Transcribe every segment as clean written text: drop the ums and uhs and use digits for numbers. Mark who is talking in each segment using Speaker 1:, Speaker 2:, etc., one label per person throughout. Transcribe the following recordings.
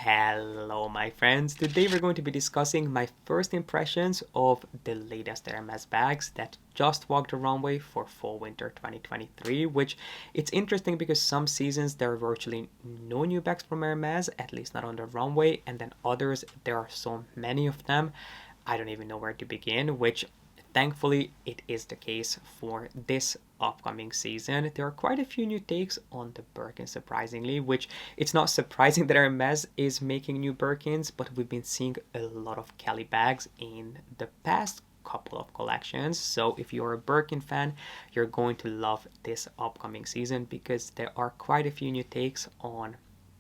Speaker 1: Hello my friends, today we're going to be discussing my first impressions of the latest Hermes bags that just walked the runway for fall winter 2023, which it's interesting because some seasons there are virtually no new bags from Hermes, at least not on the runway, and then others there are so many of them, I don't even know where to begin, which thankfully it is the case for this upcoming season. There are quite a few new takes on the Birkin surprisingly, which it's not surprising that Hermes is making new Birkins, but we've been seeing a lot of Kelly bags in the past couple of collections. So if you're a Birkin fan, you're going to love this upcoming season because there are quite a few new takes on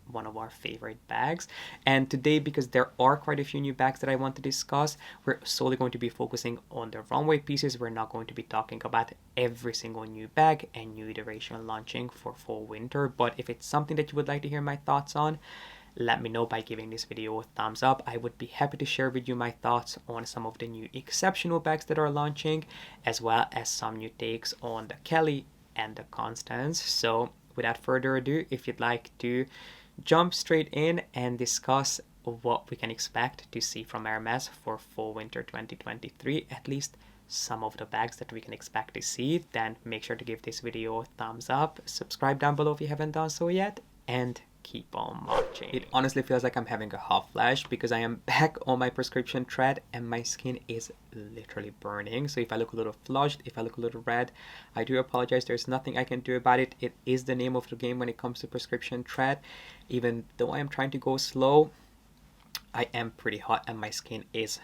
Speaker 1: one of our favorite bags. And today, because there are quite a few new bags that I want to discuss, we're solely going to be focusing on the runway pieces. We're not going to be talking about every single new bag and new iteration launching for fall winter, but if it's something that you would like to hear my thoughts on, let me know by giving this video a thumbs up. I would be happy to share with you my thoughts on some of the new exceptional bags that are launching, as well as some new takes on the Kelly and the Constance. So without further ado, if you'd like to jump straight in and discuss what we can expect to see from Hermes for fall winter 2023, at least some of the bags that we can expect to see, then make sure to give this video a thumbs up, subscribe down below if you haven't done so yet, and keep on watching. It honestly feels like I'm having a hot flash because I am back on my prescription thread and my skin is literally burning. So if I look a little flushed, if I look a little red, I do apologize. There's nothing I can do about it. It is the name of the game when it comes to prescription thread. Even though I am trying to go slow, I am pretty hot and my skin is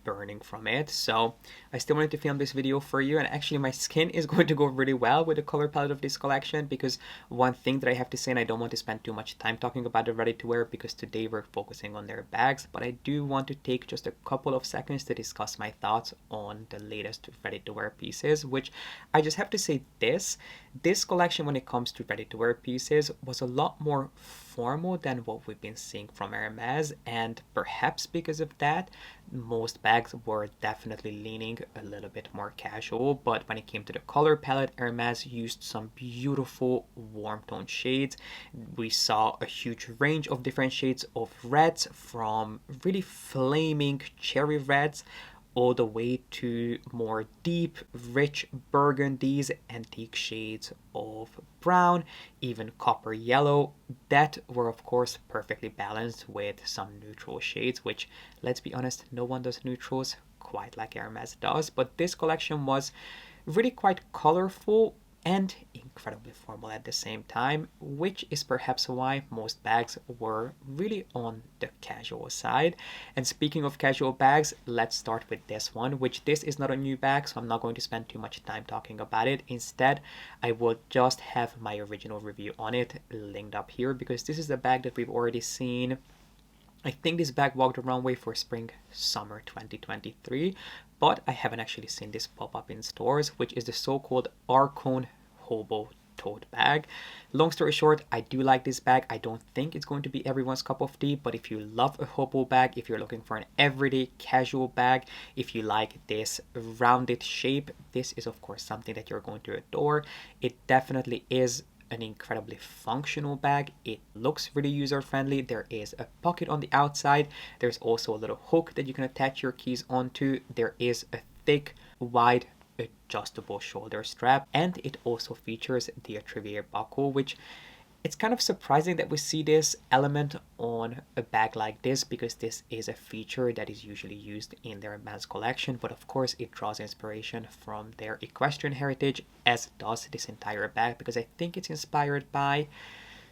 Speaker 1: burning from it. So I still wanted to film this video for you, and actually my skin is going to go really well with the color palette of this collection, because one thing that I have to say, and I don't want to spend too much time talking about the ready to wear because today we're focusing on their bags, but I do want to take just a couple of seconds to discuss my thoughts on the latest ready to wear pieces, which I just have to say this collection when it comes to ready to wear pieces was a lot more formal than what we've been seeing from Hermes, and perhaps because of that most bags were definitely leaning a little bit more casual. But when it came to the color palette, Hermes used some beautiful warm tone shades. We saw a huge range of different shades of reds, from really flaming cherry reds all the way to more deep, rich burgundies, antique shades of brown, even copper yellow, that were of course perfectly balanced with some neutral shades, which, let's be honest, no one does neutrals quite like Hermes does. But this collection was really quite colorful and incredibly formal at the same time, which is perhaps why most bags were really on the casual side. And speaking of casual bags, let's start with this one, which this is not a new bag, so I'm not going to spend too much time talking about it. Instead, I will just have my original review on it linked up here, because this is a bag that we've already seen. I think this bag walked the runway for spring summer 2023, but I haven't actually seen this pop up in stores, which is the so-called Arcon hobo tote bag. Long story short, I do like this bag. I don't think it's going to be everyone's cup of tea, but if you love a hobo bag, if you're looking for an everyday casual bag, if you like this rounded shape, this is of course something that you're going to adore. It definitely is an incredibly functional bag. It looks really user-friendly. There is a pocket on the outside. There's also a little hook that you can attach your keys onto. There is a thick, wide, adjustable shoulder strap, and it also features the Attrivier buckle, which it's kind of surprising that we see this element on a bag like this, because this is a feature that is usually used in their men's collection, but of course it draws inspiration from their equestrian heritage, as does this entire bag, because I think it's inspired by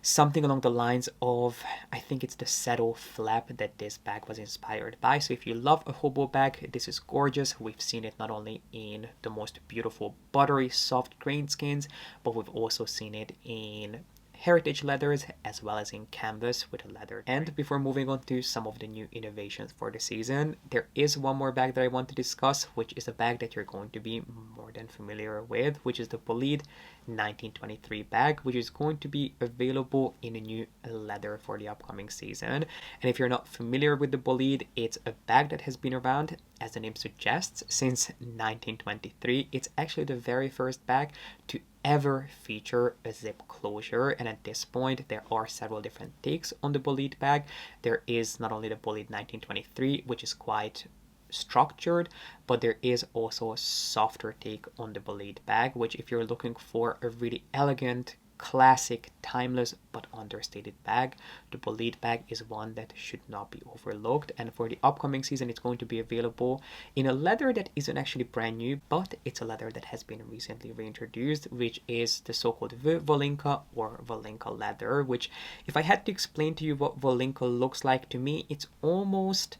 Speaker 1: something along the lines of, I think it's the saddle flap that this bag was inspired by. So if you love a hobo bag, this is gorgeous. We've seen it not only in the most beautiful buttery soft grain skins, but we've also seen it in heritage leathers as well as in canvas with a leather. And before moving on to some of the new innovations for the season, there is one more bag that I want to discuss, which is a bag that you're going to be more than familiar with, which is the Preloved 1923 bag, which is going to be available in a new leather for the upcoming season. And if you're not familiar with the Preloved, it's a bag that has been around, as the name suggests, since 1923. It's actually the very first bag to ever feature a zip closure, and at this point there are several different takes on the Bolide bag. There is not only the Bolide 1923, which is quite structured, but there is also a softer take on the Bolide bag, which if you're looking for a really elegant, classic, timeless but understated bag, the Bolide bag is one that should not be overlooked. And for the upcoming season, it's going to be available in a leather that isn't actually brand new, but it's a leather that has been recently reintroduced, which is the so-called Volinka or Volinka leather, which if I had to explain to you what Volinka looks like, to me it's almost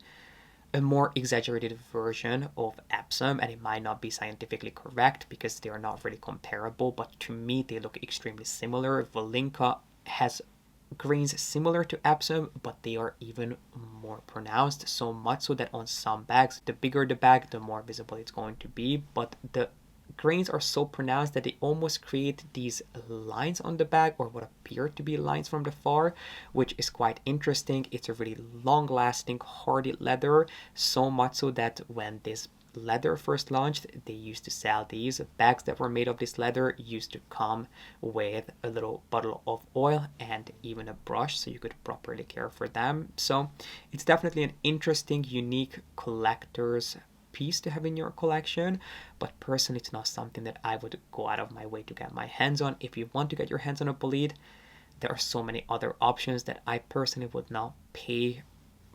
Speaker 1: a more exaggerated version of Epsom, and it might not be scientifically correct because they are not really comparable, but to me they look extremely similar. Volinka has grains similar to Epsom, but they are even more pronounced, so much so that on some bags, the bigger the bag, the more visible it's going to be, but the grains are so pronounced that they almost create these lines on the bag, or what appear to be lines from the far, which is quite interesting. It's a really long lasting, hardy leather, so much so that when this leather first launched, they used to sell these bags that were made of this leather, used to come with a little bottle of oil and even a brush, so you could properly care for them. So it's definitely an interesting, unique collector's piece to have in your collection, but personally it's not something that I would go out of my way to get my hands on. If you want to get your hands on a Bolide, there are so many other options that I personally would not pay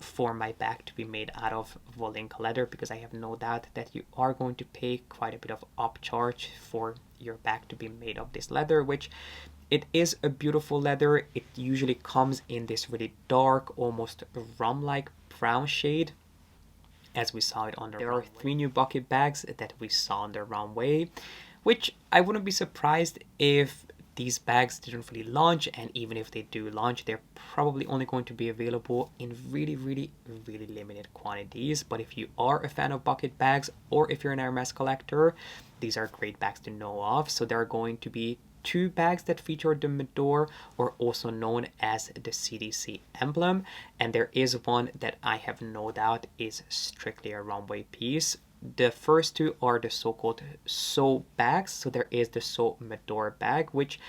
Speaker 1: for my bag to be made out of Volinka leather, because I have no doubt that you are going to pay quite a bit of upcharge for your bag to be made of this leather, which it is a beautiful leather. It usually comes in this really dark, almost rum-like brown shade, as we saw it on the runway. There are 3 new bucket bags that we saw on the runway, which I wouldn't be surprised if these bags didn't really launch, and even if they do launch, they're probably only going to be available in really limited quantities. But if you are a fan of bucket bags, or if you're an Hermes collector, these are great bags to know of. So there are going to be 2 bags that feature the Medor, or also known as the CDC emblem, and there is one that I have no doubt is strictly a runway piece. The first 2 are the so-called So bags. So there is the So Medor bag, which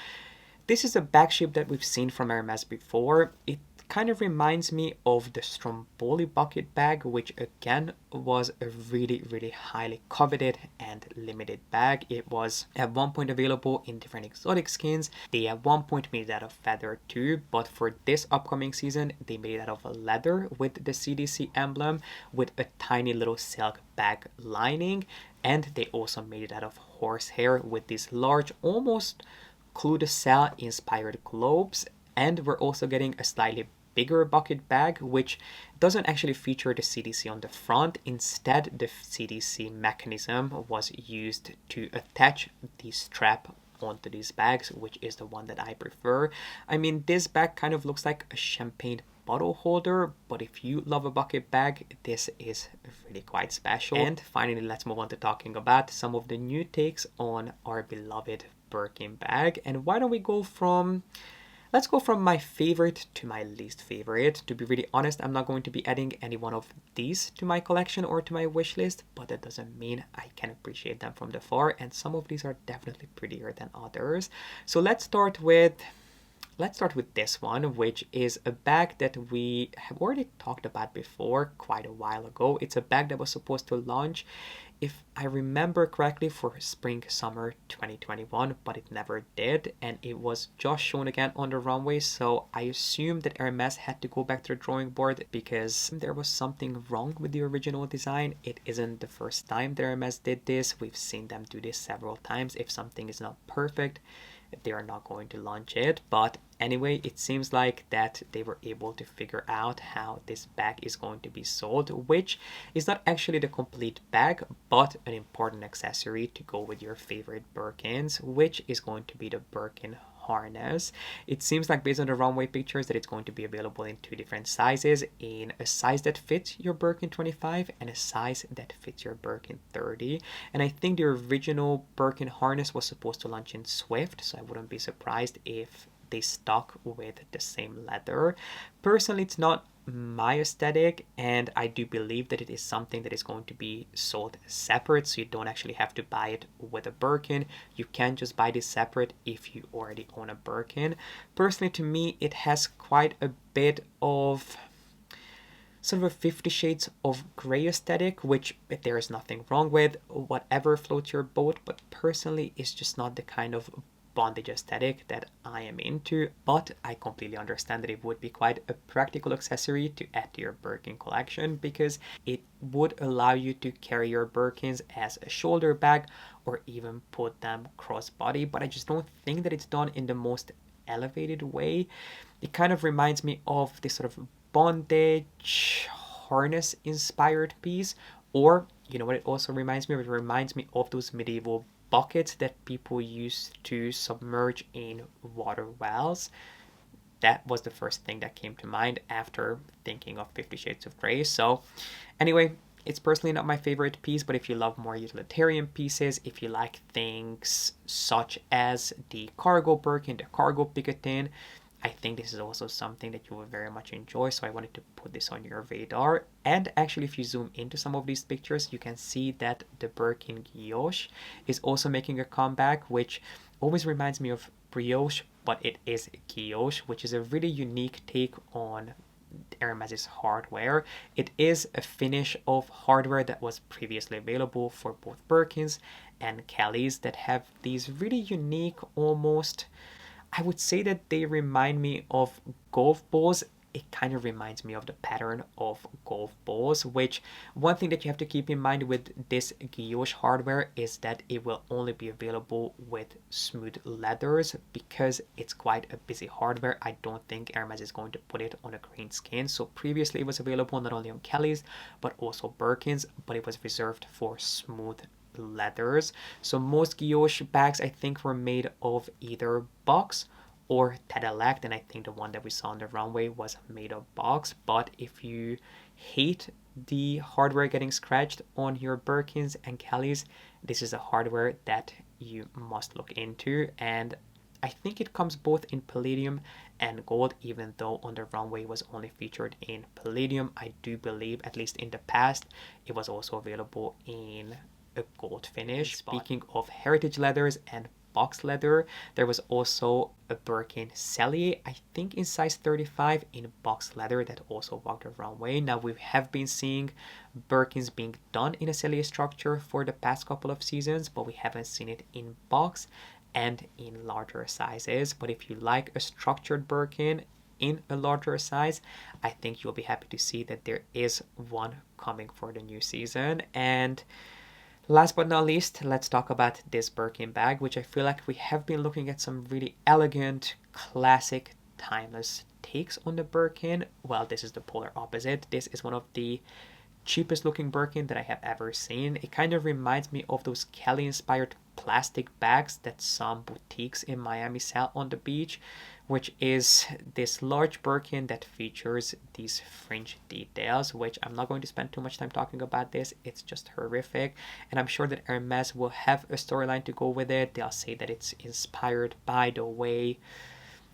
Speaker 1: this is a bag shape that we've seen from Hermes before. It kind of reminds me of the Stromboli bucket bag, which again was a really highly coveted and limited bag. It was at one point available in different exotic skins. They at one point made it out of feather too, but for this upcoming season they made it out of a leather with the CDC emblem with a tiny little silk bag lining, and they also made it out of horsehair with these large, almost Clou de Sel inspired globes. And we're also getting a slightly bigger bucket bag, which doesn't actually feature the CDC on the front. Instead, the CDC mechanism was used to attach the strap onto these bags, which is the one that I prefer. I mean, this bag kind of looks like a champagne bottle holder, but if you love a bucket bag, this is really quite special. And finally, let's move on to talking about some of the new takes on our beloved Birkin bag. And why don't we go from let's go from my favorite to my least favorite. To be really honest, I'm not going to be adding any one of these to my collection or to my wish list, but that doesn't mean I can appreciate them from afar, and some of these are definitely prettier than others. So let's start with this one, which is a bag that we have already talked about before quite a while ago. It's a bag that was supposed to launch, if I remember correctly, for spring summer 2021, but it never did, and it was just shown again on the runway. So I assume that Hermes had to go back to the drawing board because there was something wrong with the original design. It isn't the first time that Hermes did this. We've seen them do this several times. If something is not perfect, they are not going to launch it. But anyway, it seems like that they were able to figure out how this bag is going to be sold, which is not actually the complete bag, but an important accessory to go with your favorite Birkins, which is going to be the Birkin Harness. It seems like, based on the runway pictures, that it's going to be available in 2 different sizes, in a size that fits your Birkin 25 and a size that fits your Birkin 30. And I think the original Birkin Harness was supposed to launch in Swift, so I wouldn't be surprised if they stuck with the same leather. Personally, it's not my aesthetic, and I do believe that it is something that is going to be sold separate, so you don't actually have to buy it with a Birkin. You can just buy this separate if you already own a Birkin. Personally, to me, it has quite a bit of sort of a 50 shades of gray aesthetic, which there is nothing wrong with, whatever floats your boat, but personally it's just not the kind of bondage aesthetic that I am into. But I completely understand that it would be quite a practical accessory to add to your Birkin collection, because it would allow you to carry your Birkins as a shoulder bag or even put them crossbody. But I just don't think that it's done in the most elevated way. It kind of reminds me of this sort of bondage harness inspired piece, or you know what it also reminds me of? It reminds me of those medieval buckets that people used to submerge in water wells. That was the first thing that came to mind after thinking of 50 Shades of Grey. So anyway, it's personally not my favorite piece, but if you love more utilitarian pieces, if you like things such as the cargo Birkin, the cargo Picotin, I think this is also something that you will very much enjoy, so I wanted to put this on your radar. And actually, if you zoom into some of these pictures, you can see that the Birkin Guilloche is also making a comeback, which always reminds me of brioche, but it is guilloche, which is a really unique take on Hermes's hardware. It is a finish of hardware that was previously available for both Birkins and Kellys that have these really unique, almost, I would say that they remind me of golf balls. It kind of reminds me of the pattern of golf balls, which one thing that you have to keep in mind with this Guilloche hardware is that it will only be available with smooth leathers because it's quite a busy hardware. I don't think Hermes is going to put it on a green skin. So previously it was available not only on Kellys, but also Birkins, but it was reserved for smooth leathers. So most Guilloche bags I think were made of either box or Tedelact, and I think the one that we saw on the runway was made of box. But if you hate the hardware getting scratched on your Birkins and Kellys, this is a hardware that you must look into. And I think it comes both in palladium and gold, even though on the runway was only featured in palladium. I do believe, at least in the past, it was also available in a gold finish. Speaking of heritage leathers and box leather, there was also a Birkin Sellier, I think in size 35 in box leather, that also walked the runway. Now we have been seeing Birkins being done in a Sellier structure for the past couple of seasons, but we haven't seen it in box and in larger sizes. But if you like a structured Birkin in a larger size, I think you'll be happy to see that there is one coming for the new season. And last but not least, let's talk about this Birkin bag, which I feel like we have been looking at some really elegant, classic, timeless takes on the Birkin. Well, this is the polar opposite. This is one of the cheapest looking Birkin that I have ever seen. It kind of reminds me of those Kelly inspired plastic bags that some boutiques in Miami sell on the beach, which is this large Birkin that features these fringe details, which I'm not going to spend too much time talking about this. It's just horrific. And I'm sure that Hermes will have a storyline to go with it. They'll say that it's inspired by the way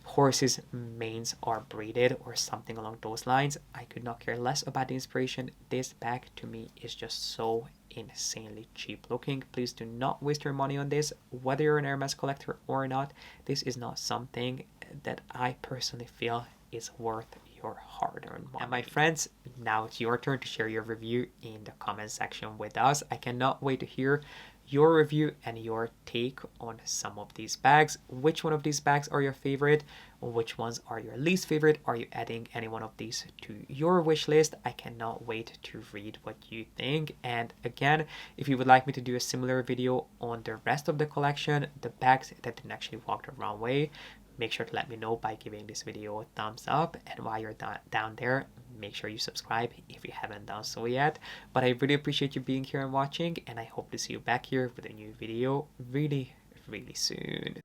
Speaker 1: horses' manes are braided or something along those lines. I could not care less about the inspiration. This bag to me is just so insanely cheap looking. Please do not waste your money on this. Whether you're an Hermes collector or not, this is not something that I personally feel is worth your hard-earned money. And my friends, now it's your turn to share your review in the comment section with us. I cannot wait to hear your review and your take on some of these bags. Which one of these bags are your favorite? Which ones are your least favorite? Are you adding any one of these to your wish list? I cannot wait to read what you think. And again, if you would like me to do a similar video on the rest of the collection, the bags that didn't actually walk the runway, make sure to let me know by giving this video a thumbs up. And while you're down there, make sure you subscribe if you haven't done so yet. But I really appreciate you being here and watching, and I hope to see you back here with a new video really, really soon.